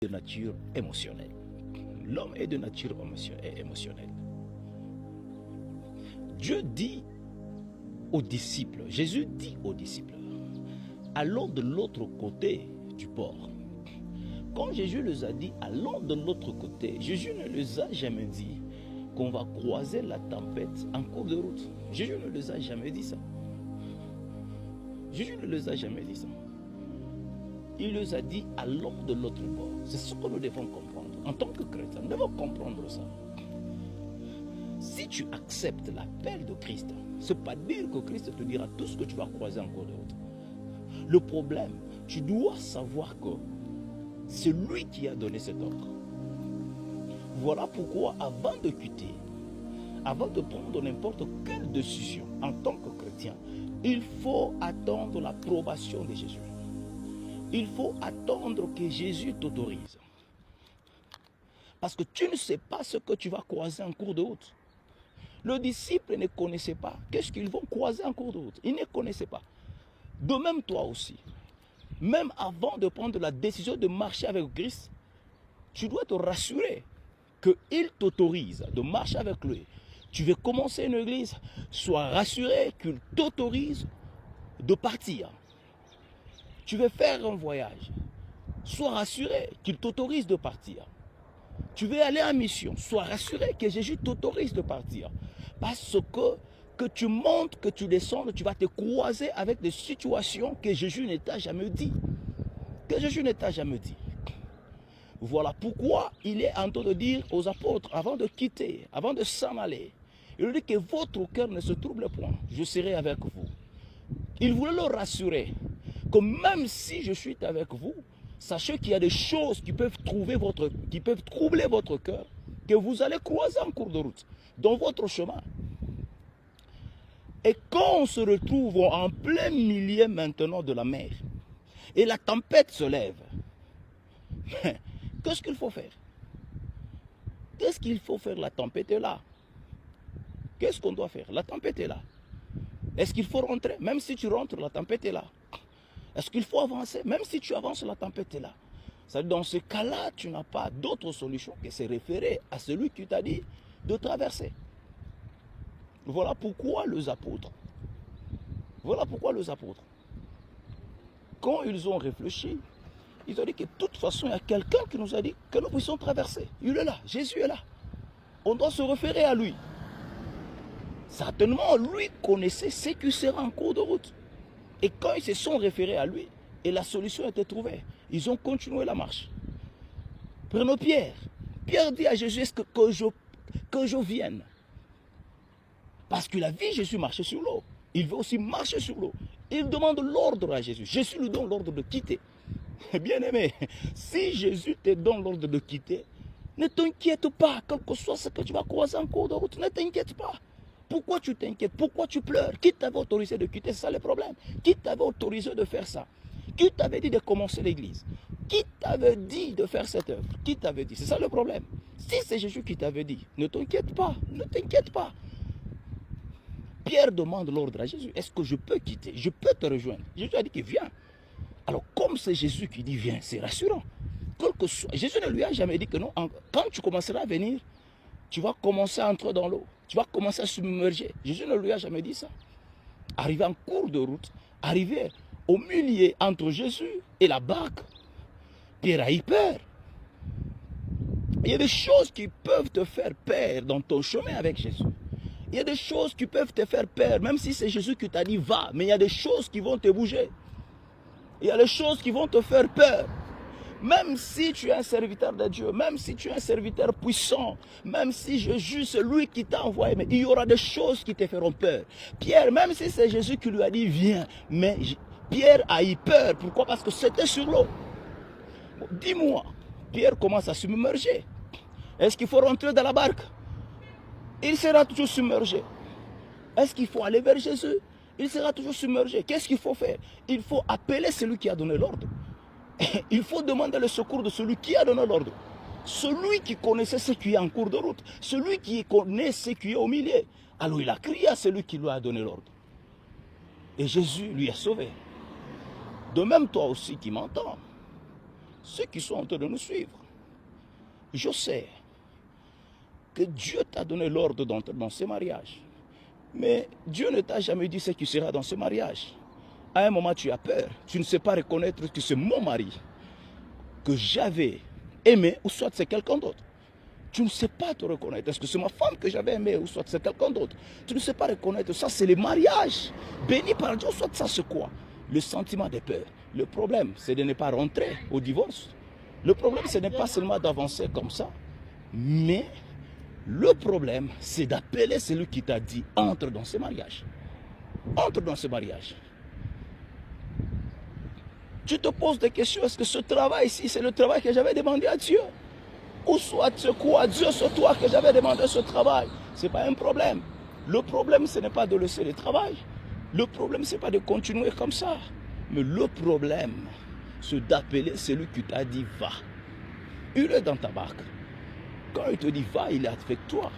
de nature émotionnelle. L'homme est de nature émotionnelle. Dieu dit aux disciples, Jésus dit aux disciples, allons de l'autre côté du port. Quand Jésus les a dit, allons de l'autre côté, Jésus ne les a jamais dit qu'on va croiser la tempête en cours de route. Jésus ne les a jamais dit ça. Jésus ne les a jamais dit ça. Il les a dit, allons de l'autre bord. C'est ce que nous devons comprendre. En tant que chrétiens, nous devons comprendre ça. Si tu acceptes l'appel de Christ, ce n'est pas dire que Christ te dira tout ce que tu vas croiser en cours de route. Le problème, tu dois savoir que c'est lui qui a donné cet ordre. Voilà pourquoi avant de quitter, avant de prendre n'importe quelle décision en tant que chrétien, il faut attendre l'approbation de Jésus. Il faut attendre que Jésus t'autorise. Parce que tu ne sais pas ce que tu vas croiser en cours de route. Le disciple ne connaissait pas qu'est-ce qu'ils vont croiser en cours de route. Il ne connaissait pas. De même toi aussi. Même avant de prendre la décision de marcher avec Christ, tu dois te rassurer qu'il t'autorise de marcher avec lui. Tu veux commencer une église, sois rassuré qu'il t'autorise de partir. Tu veux faire un voyage, sois rassuré qu'il t'autorise de partir. Tu veux aller en mission, sois rassuré que Jésus t'autorise de partir. Parce que tu montes, que tu descendes, tu vas te croiser avec des situations que Jésus ne t'a jamais dit. Que Jésus ne t'a jamais dit. Voilà pourquoi il est en train de dire aux apôtres, avant de quitter, avant de s'en aller, il leur dit que votre cœur ne se trouble point, je serai avec vous. Il voulait leur rassurer que même si je suis avec vous, sachez qu'il y a des choses qui peuvent troubler votre cœur, que vous allez croiser en cours de route, dans votre chemin. Et quand on se retrouve en plein milieu maintenant de la mer, et la tempête se lève, qu'est-ce qu'il faut faire? Qu'est-ce qu'il faut faire? La tempête est là. Qu'est-ce qu'on doit faire? La tempête est là. Est-ce qu'il faut rentrer? Même si tu rentres, la tempête est là. Est-ce qu'il faut avancer? Même si tu avances, la tempête est là. Dans ce cas-là, tu n'as pas d'autre solution que se référer à celui qui t'a dit de traverser. Voilà pourquoi les apôtres, quand ils ont réfléchi, ils ont dit que de toute façon, il y a quelqu'un qui nous a dit que nous puissions traverser. Il est là, Jésus est là. On doit se référer à lui. Certainement, lui connaissait ce qui sera en cours de route. Et quand ils se sont référés à lui, et la solution a été trouvée, ils ont continué la marche. Prenons Pierre. Pierre dit à Jésus, est-ce que je vienne? Parce qu'il a vu Jésus marcher sur l'eau. Il veut aussi marcher sur l'eau. Il demande l'ordre à Jésus. Jésus lui donne l'ordre de quitter. Bien aimé, si Jésus te donne l'ordre de quitter, ne t'inquiète pas, quel que soit ce que tu vas croiser en cours de route, ne t'inquiète pas. Pourquoi tu t'inquiètes? Pourquoi tu pleures? Qui t'avait autorisé de quitter? C'est ça le problème. Qui t'avait autorisé de faire ça? Qui t'avait dit de commencer l'église? Qui t'avait dit de faire cette œuvre? Qui t'avait dit? C'est ça le problème. Si c'est Jésus qui t'avait dit, ne t'inquiète pas, ne t'inquiète pas. Pierre demande l'ordre à Jésus. Est-ce que je peux quitter? Je peux te rejoindre? Jésus a dit qu'il vient. Alors comme c'est Jésus qui dit viens, c'est rassurant. Jésus ne lui a jamais dit que non. Quand tu commenceras à venir, tu vas commencer à entrer dans l'eau. Tu vas commencer à submerger. Jésus ne lui a jamais dit ça. Arrivé en cours de route, arrivé au milieu entre Jésus et la barque, Pierre a eu peur. Il y a des choses qui peuvent te faire peur dans ton chemin avec Jésus. Il y a des choses qui peuvent te faire peur, même si c'est Jésus qui t'a dit va, mais il y a des choses qui vont te bouger. Il y a des choses qui vont te faire peur. Même si tu es un serviteur de Dieu, même si tu es un serviteur puissant, même si Jésus, c'est lui qui t'a envoyé, mais il y aura des choses qui te feront peur. Pierre, même si c'est Jésus qui lui a dit viens, mais Pierre a eu peur. Pourquoi? Parce que c'était sur l'eau. Bon, dis-moi, Pierre commence à submerger. Est-ce qu'il faut rentrer dans la barque? Il sera toujours submergé. Est-ce qu'il faut aller vers Jésus? Il sera toujours submergé. Qu'est-ce qu'il faut faire? Il faut appeler celui qui a donné l'ordre. Il faut demander le secours de celui qui a donné l'ordre. Celui qui connaissait ce qui est en cours de route. Celui qui connaît ce qui est au milieu. Alors il a crié à celui qui lui a donné l'ordre. Et Jésus lui a sauvé. De même toi aussi qui m'entends. ceux qui sont en train de nous suivre. Je sais que Dieu t'a donné l'ordre d'entrer dans ce mariage. Mais Dieu ne t'a jamais dit ce qui sera dans ce mariage. À un moment, tu as peur. Tu ne sais pas reconnaître que c'est mon mari que j'avais aimé ou soit c'est quelqu'un d'autre. Tu ne sais pas te reconnaître. Est-ce que c'est ma femme que j'avais aimée ou soit c'est quelqu'un d'autre? Tu ne sais pas reconnaître. Ça, c'est le mariage. Béni par Dieu, soit ça, c'est quoi? Le sentiment de peur. Le problème, c'est de ne pas rentrer au divorce. Le problème, ce n'est pas seulement d'avancer comme ça, mais le problème, c'est d'appeler celui qui t'a dit entre dans ce mariage. Entre dans ce mariage. Tu te poses des questions. Est-ce que ce travail ici, c'est le travail que j'avais demandé à Dieu? Ou soit c'est quoi Dieu, c'est toi que j'avais demandé ce travail? Ce n'est pas un problème. Le problème, ce n'est pas de laisser le travail. Le problème, ce n'est pas de continuer comme ça. Mais le problème, c'est d'appeler celui qui t'a dit va. Il est dans ta barque. Quand il te dit va, il est avec toi.